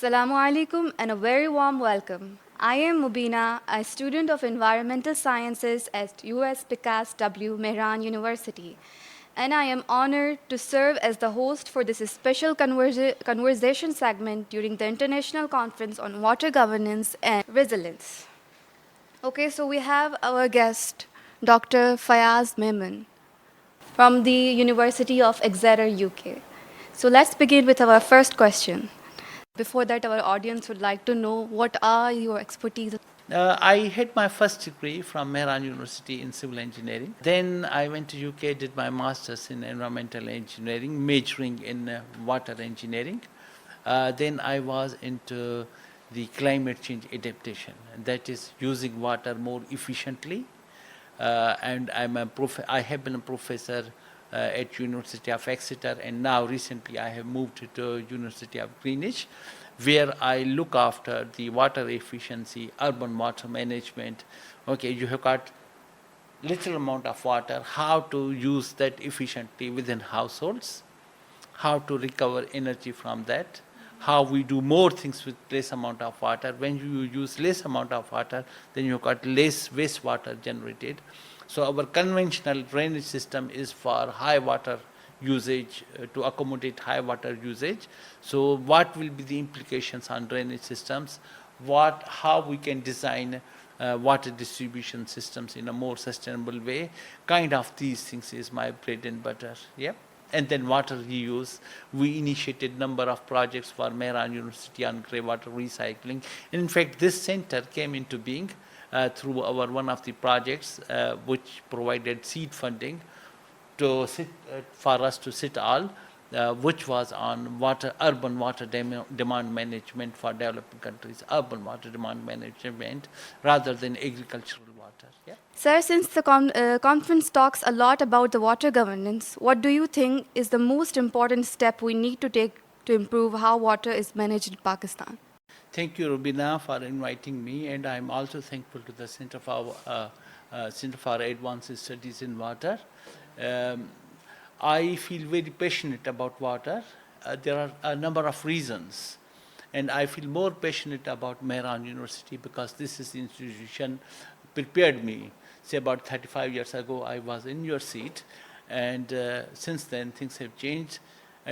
Assalamu alaikum and a very warm welcome. I am Mubeena, a student of Environmental Sciences at USPCAS-W, Mehran University, and I am honored to serve as the host for this special conversation segment during the International Conference on Water Governance and Resilience. Okay, so we have our guest, Dr. Fayyaz Memon from the University of Exeter, UK. So let's begin with our first question. Before that, our audience would like to know what are your expertise? I had my first degree from Mehran University in civil engineering. Then I went to UK, did my master's in environmental engineering, majoring in water engineering. Then I was into the climate change adaptation, that is using water more efficiently. And I have been a professor at University of Exeter, and now recently I have moved to University of Greenwich, where I look after the water efficiency, urban water management. Okay, you have got little amount of water, how to use that efficiently within households, how to recover energy from that, how we do more things with less amount of water. When you use less amount of water, then you've got less wastewater generated. So our conventional drainage system is for high water usage, to accommodate high water usage. So what will be the implications on drainage systems? How we can design water distribution systems in a more sustainable way? Kind of these things is my bread and butter. Yeah. And then water reuse. We initiated number of projects for Mehran University on grey water recycling. And in fact, this center came into being through one of the projects which provided seed funding for us to sit all, which was on urban water demand management for developing countries, urban water demand management rather than agricultural water. Yeah. Sir, since the conference talks a lot about the water governance, what do you think is the most important step we need to take to improve how water is managed in Pakistan? Thank you, Mubeena, for inviting me, and I'm also thankful to the Center for Advanced Studies in Water. I feel very passionate about water. There are a number of reasons, and I feel more passionate about Mehran University because this is the institution prepared me. Say about 35 years ago, I was in your seat, and since then things have changed.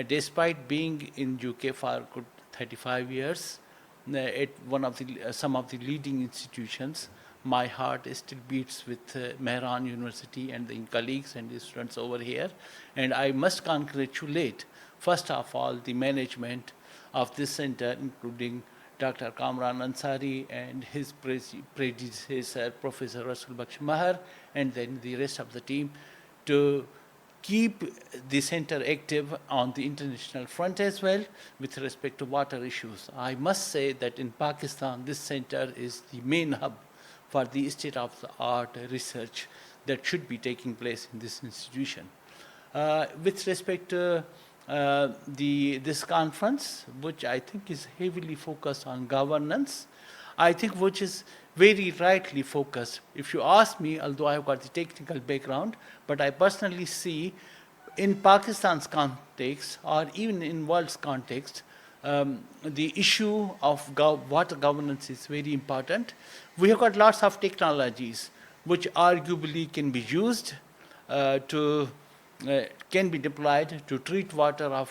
Despite being in UK for good 35 years, at some of the leading institutions, my heart still beats with Mehran University and the colleagues and the students over here. And I must congratulate, first of all, the management of this center, including Dr. Kamran Ansari and his predecessor, Professor Rasul Baksh Mahar, and then the rest of the team, to keep the center active on the international front as well with respect to water issues. I must say that in Pakistan, this center is the main hub for the state-of-the-art research that should be taking place in this institution. With respect to this conference, which I think is heavily focused on governance, I think which is very rightly focused. If you ask me, although I've got the technical background, but I personally see in Pakistan's context or even in world's context, the issue of water governance is very important. We have got lots of technologies which arguably can be used can be deployed to treat water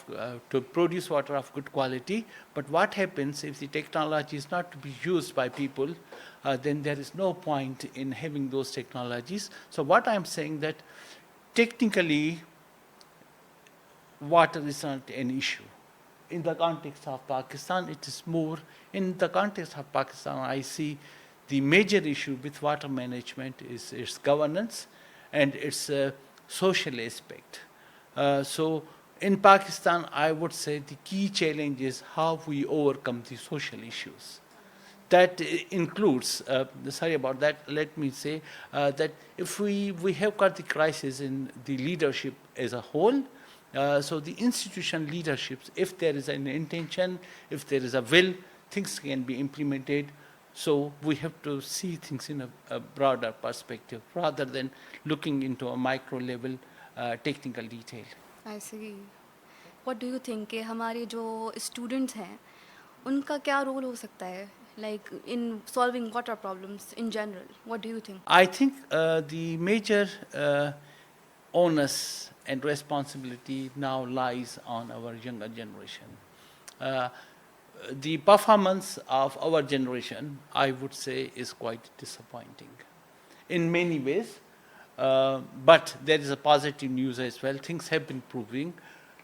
to produce water of good quality. But what happens if the technology is not to be used by people? Then there is no point in having those technologies. So what I'm saying that technically water is not an issue. In the context of Pakistan, it is more. In the context of Pakistan, I see the major issue with water management is its governance and its social aspect. So in Pakistan, I would say the key challenge is how we overcome the social issues. That includes, sorry about that, let me say that if we have got the crisis in the leadership as a whole, so the institution leaderships, if there is an intention, if there is a will, things can be implemented. So we have to see things in a broader perspective rather than looking into a micro level technical detail. I see. What do you think कि हमारे जो students हैं उनका क्या role हो सकता है, like in solving water problems in general? What do you think? I think the major onus and responsibility now lies on our younger generation. Uh, the performance of our generation, I would say, is quite disappointing in many ways. But there is a positive news as well. Things have been improving.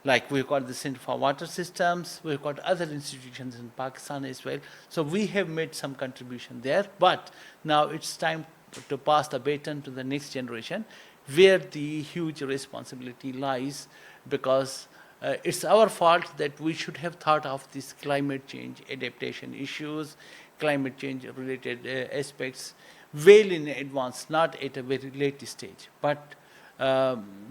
Like we've got the Center for Water Systems, we've got other institutions in Pakistan as well. So we have made some contribution there. But now it's time to pass the baton to the next generation, where the huge responsibility lies, because it's our fault that we should have thought of these climate change adaptation issues, climate change related aspects well in advance, not at a very late stage. But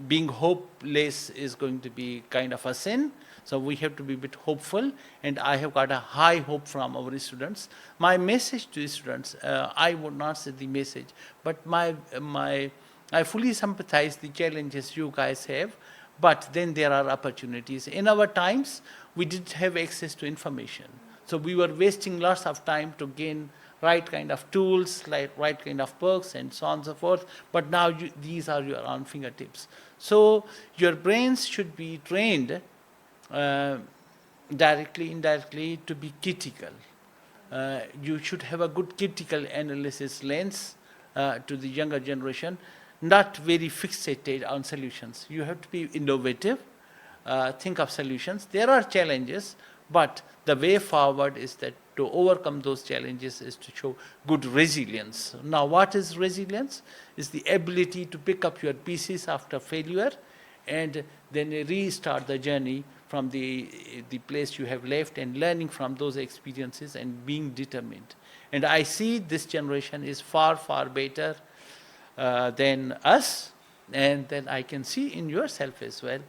being hopeless is going to be kind of a sin. So we have to be a bit hopeful, and I have got a high hope from our students. My message to students, I would not say the message, but I fully sympathize the challenges you guys have, but then there are opportunities. In our times, we didn't have access to information. So we were wasting lots of time to gain right kind of tools, like right kind of books, and so on and so forth. But now these are your own fingertips. So your brains should be trained directly, indirectly, to be critical. You should have a good critical analysis lens to the younger generation, not very fixated on solutions. You have to be innovative, think of solutions. There are challenges, but the way forward is that to overcome those challenges is to show good resilience. Now, what is resilience? Is the ability to pick up your pieces after failure and then restart the journey from the place you have left, and learning from those experiences and being determined. And I see this generation is far, far better than us, and then I can see in yourself as well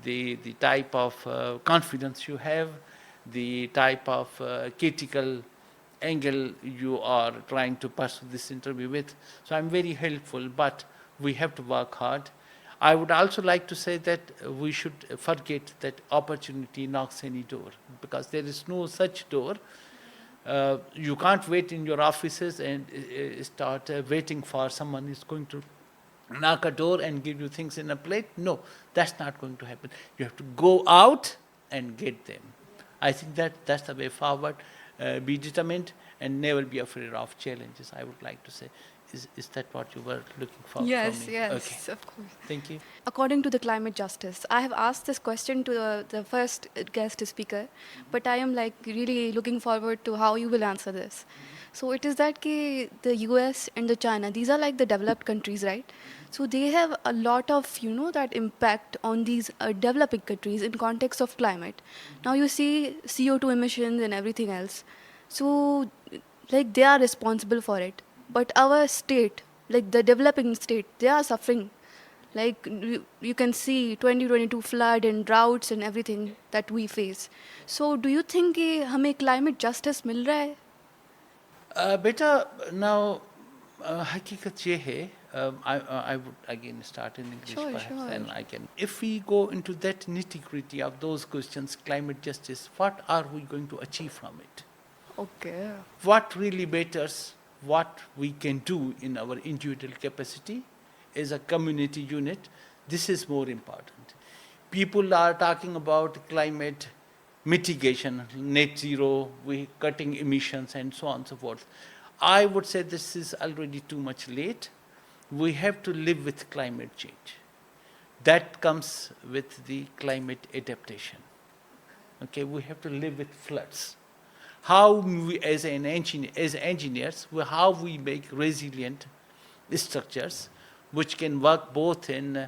the type of confidence you have, the type of critical angle you are trying to pursue this interview with. So I'm very helpful, but we have to work hard. I would also like to say that we should forget that opportunity knocks any door, because there is no such door. You can't wait in your offices and start waiting for someone who's going to knock a door and give you things in a plate. No, that's not going to happen. You have to go out and get them. I think that's the way forward. Be determined and never be afraid of challenges, I would like to say. Is that what you were looking for? Yes, from me? yes, Okay. of course. Thank you. According to the climate justice, I have asked this question to the first guest speaker, but I am like really looking forward to how you will answer this. So it is that the US and the China, these are like the developed countries, right? So they have a lot of, that impact on these developing countries in context of climate. Now you see CO2 emissions and everything else. So like they are responsible for it. But our state, like the developing state, they are suffering. Like you can see 2022 flood and droughts and everything that we face. So do you think कि हमें climate justice मिल रहा है? बेटा, now हकीकत ये है, I would again start in English Sure, perhaps, sure. and I can. If we go into that nitty-gritty of those questions, climate justice, what are we going to achieve from it? Okay. What really matters, what we can do in our individual capacity as a community unit, this is more important. People are talking about climate mitigation, net zero, we cutting emissions and so on and so forth. I would say this is already too much late. We have to live with climate change. That comes with the climate adaptation. Okay, we have to live with floods. How we, as engineers, how we make resilient structures which can work both in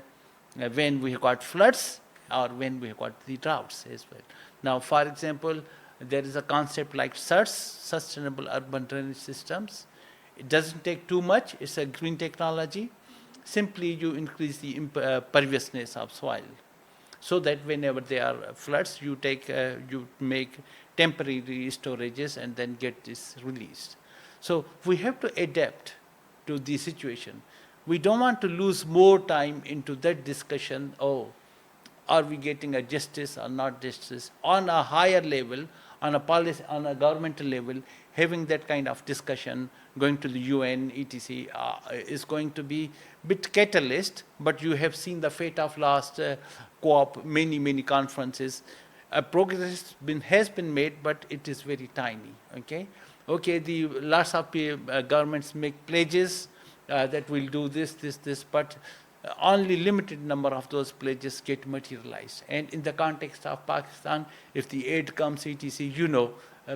when we have got floods or when we have got the droughts as well. Now, for example, there is a concept like SURS, Sustainable Urban Drainage Systems. It doesn't take too much. It's a green technology. Simply you increase the perviousness of soil, so that whenever there are floods, you make temporary storages and then get this released. So we have to adapt to the situation. We don't want to lose more time into that discussion, are we getting a justice or not justice, on a higher level, on a policy, on a governmental level, having that kind of discussion, going to the UN, etc., is going to be bit catalyst. But you have seen the fate of last co-op, many conferences. Progress has been made, but it is very tiny. Okay. The lots of governments make pledges that will do this, but only limited number of those pledges get materialized. And in the context of Pakistan, if the aid comes, etc.,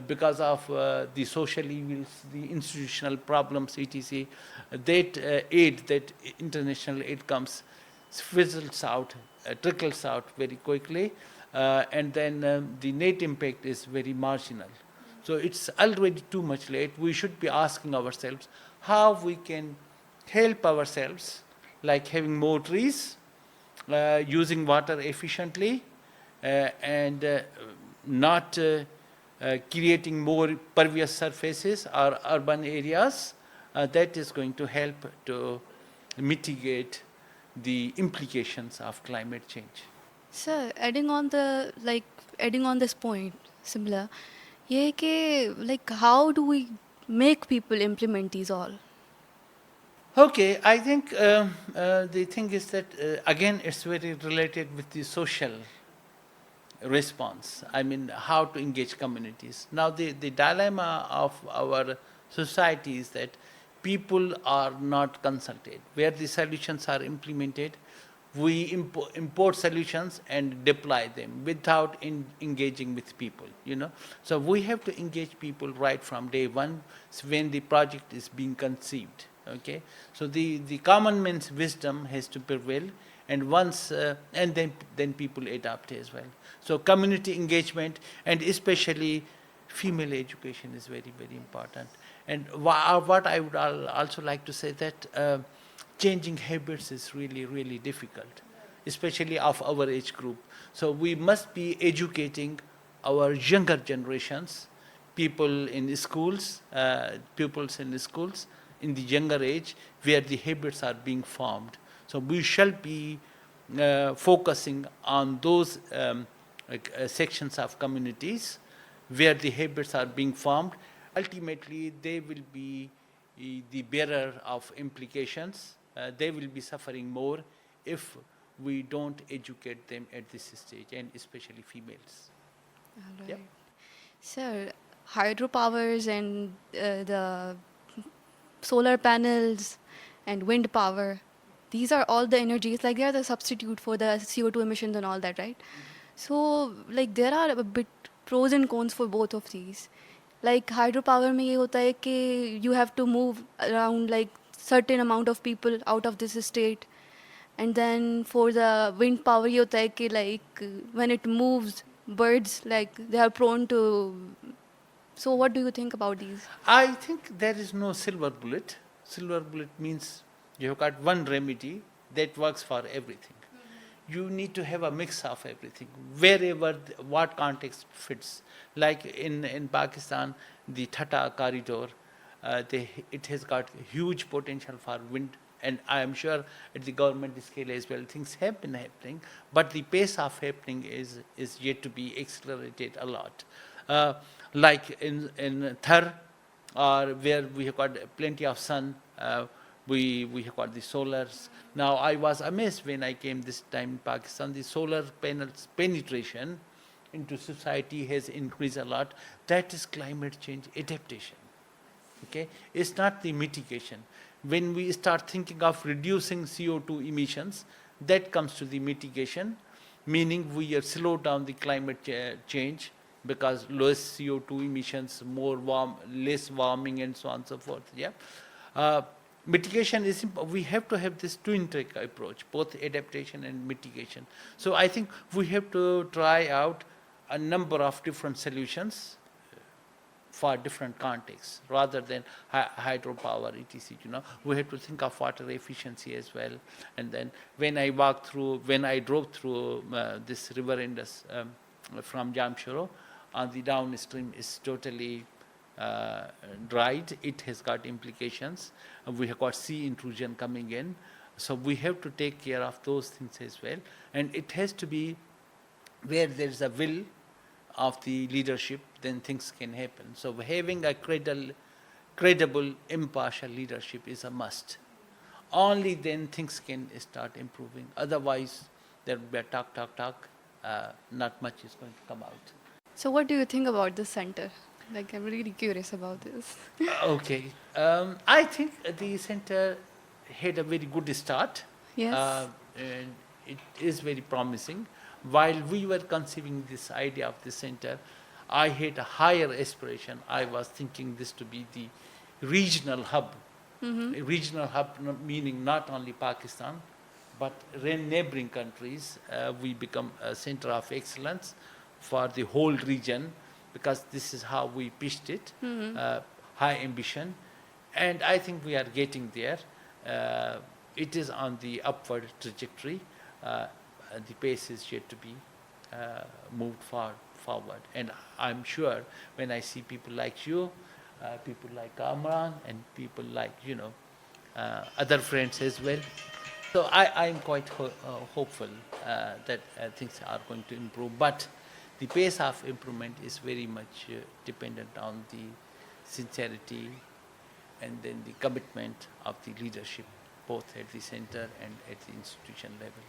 because of the social evils, the institutional problems, etc., that aid, that international aid comes, fizzles out, trickles out very quickly, and then the net impact is very marginal. So it's already too much late. We should be asking ourselves how we can help ourselves, like having more trees, using water efficiently, and not creating more pervious surfaces or urban areas. That is going to help to mitigate the implications of climate change. Sir, adding on this point, similar, ये कि how do we make people implement these all? Okay, I think the thing is that again it's very related with the social response. I mean, how to engage communities. Now the dilemma of our society is that people are not consulted. Where the solutions are implemented, we import solutions and deploy them without engaging with people. So we have to engage people right from day one when the project is being conceived. Okay, so the common man's wisdom has to prevail, and once and then people adapt as well. So community engagement, and especially female education, is very important. And what I would also like to say that changing habits is really difficult, especially of our age group. So we must be educating our younger generations, pupils in schools, in the younger age, where the habits are being formed. So we shall be focusing on those sections of communities where the habits are being formed. Ultimately, they will be the bearer of implications. They will be suffering more if we don't educate them at this stage, and especially females. All right. Yep. Sir, hydropowers and the solar panels and wind power, these are all the energies, they are the substitute for the CO2 emissions and all that, right? So there are a bit pros and cons for both of these. Hydropower में ये होता है कि you have to move around certain amount of people out of this state, and then for the wind power ये होता है कि when it moves, birds they are prone to. So what do you think about these? I think there is no silver bullet. Silver bullet means you have got one remedy that works for everything. You need to have a mix of everything, wherever, what context fits. Like in Pakistan, the Thata corridor, it has got huge potential for wind, and I am sure at the government scale as well, things have been happening, but the pace of happening is yet to be accelerated a lot. Like in Thar, or where we have got plenty of sun, we have got the solars. Now I was amazed when I came this time in Pakistan, the solar panels penetration into society has increased a lot. That is climate change adaptation. Okay, it's not the mitigation. When we start thinking of reducing CO2 emissions, that comes to the mitigation, meaning we have slowed down the climate change, because less CO2 emissions, less warming, and so on and so forth. Yeah. Mitigation is we have to have this twin-track approach, both adaptation and mitigation. So I think we have to try out a number of different solutions for different contexts, rather than hydropower, etc. We have to think of water efficiency as well. And then when I drove through this river Indus from Jamshoro, on the downstream is totally dried. It has got implications. We have got sea intrusion coming in. So we have to take care of those things as well. And it has to be where there is a will of the leadership, then things can happen. So having a credible, impartial leadership is a must. Only then things can start improving. Otherwise, there will be a talk, not much is going to come out. So what do you think about this center? Like, I'm really curious about this. Okay. I think the center had a very good start. Yes. And it is very promising. While we were conceiving this idea of the center, I had a higher aspiration. I was thinking this to be the regional hub. A regional hub meaning not only Pakistan, but neighboring countries. We become a center of excellence for the whole region, because this is how we pitched it, high ambition. And I think we are getting there. It is on the upward trajectory. The pace is yet to be moved forward. And I'm sure when I see people like you, people like Amran, and people like, other friends as well. So I'm quite hopeful that things are going to improve. But the pace of improvement is very much dependent on the sincerity and then the commitment of the leadership, both at the center and at the institution level.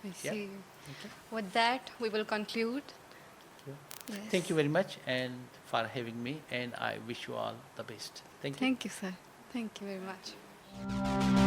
I Yeah. see. Okay. With that, we will conclude. Sure. Yes. Thank you very much and for having me, and I wish you all the best. Thank you. Thank you, sir. Thank you very much.